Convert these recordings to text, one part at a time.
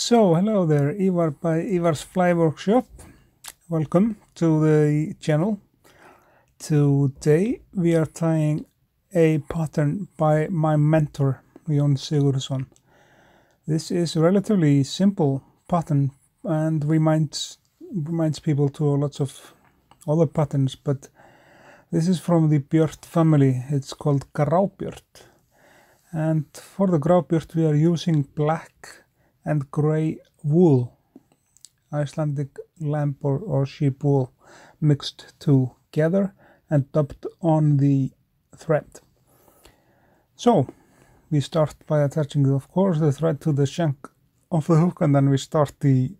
So, hello there, Ívar by Ívar's Fly Workshop. Welcome to the channel. Today we are tying a pattern by my mentor, Jón Sigurðsson. This is a relatively simple pattern and reminds people to lots of other patterns, but this is from the Björt family. It's called Grábjört. And for the Grábjört we are using black and grey wool, Icelandic lamb or sheep wool, mixed together and dubbed on the thread. So we start by attaching, of course, the thread to the shank of the hook, and then we start the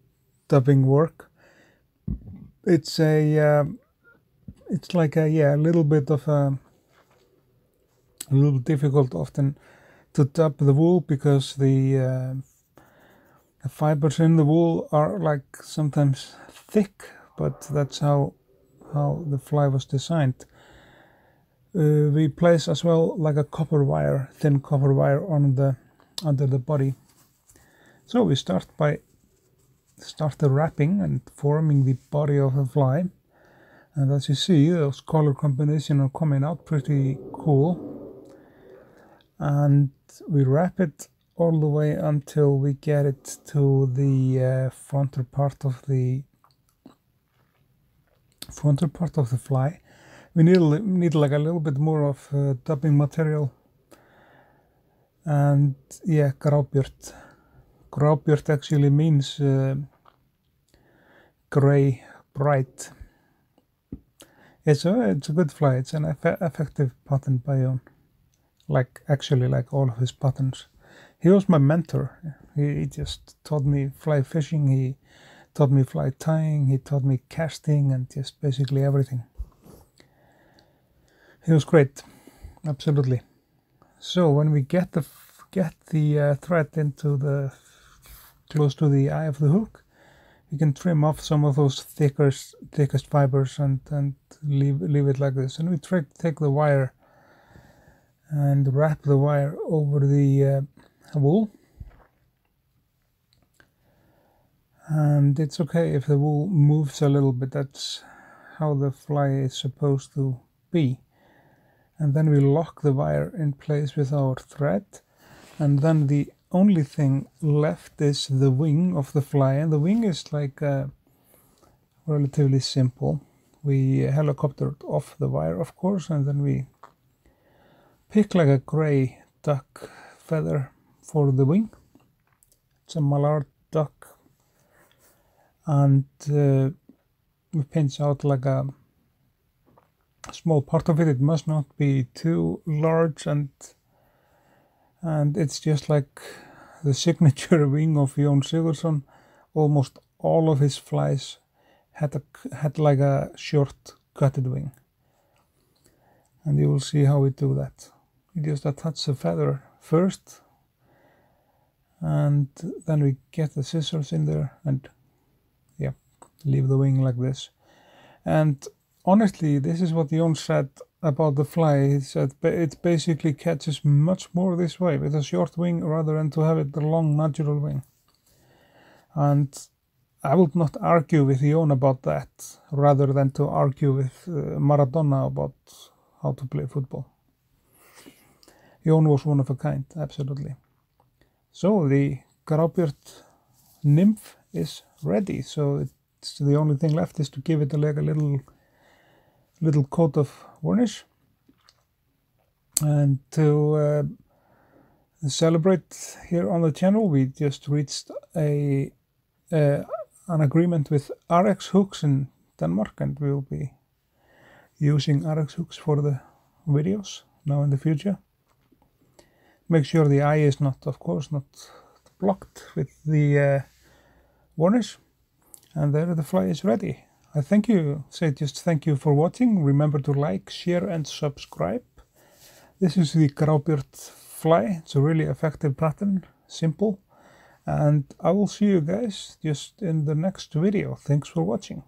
dubbing work. It's a little bit difficult often to dub the wool because the fibers in the wool are like sometimes thick, but that's how the fly was designed. We place as well like a thin copper wire on under the body. So we start the wrapping and forming the body of the fly, and as you see, those color combinations are coming out pretty cool, and we wrap it all the way until we get it to the frontal part of the fly. We need like a little bit more of dubbing material, and yeah, Grábjört. Grábjört actually means gray bright. It's a good fly. It's an effective pattern by Jón. Like all of his patterns. He was my mentor. He just taught me fly fishing, he taught me fly tying, he taught me casting, and just basically everything. He was great, absolutely. So when we get the thread into close to the eye of the hook, we can trim off some of those thickest fibers and leave it like this. And we take the wire and wrap the wire over the wool, and it's okay if the wool moves a little bit. That's how the fly is supposed to be. And then we lock the wire in place with our thread, and then the only thing left is the wing of the fly, and the wing is like relatively simple. We helicoptered off the wire, of course, and then we pick like a gray duck feather for the wing. It's a mallard duck, and we pinch out like a small part of it. It must not be too large, and it's just like the signature wing of Jón Sigurðsson. Almost all of his flies had like a short cutted wing, and you will see how we do that. We just attach the feather first, and then we get the scissors in there and yeah, leave the wing like this. And honestly, this is what Jón said about the fly. He said it basically catches much more this way with a short wing rather than to have it a long natural wing. And I would not argue with Jón about that rather than to argue with Maradona about how to play football. Jón was one of a kind, absolutely. So the Grábjört nymph is ready. So it's the only thing left is to give it like a little coat of varnish. And to celebrate here on the channel, we just reached an agreement with Ahrex hooks in Denmark, and we will be using Ahrex hooks for the videos now in the future. Make sure the eye is not blocked with the varnish, and there the fly is ready. I thank you for watching. Remember to like, share and subscribe. This is the Grábjört fly. It's a really effective pattern, simple, and I will see you guys just in the next video. Thanks for watching.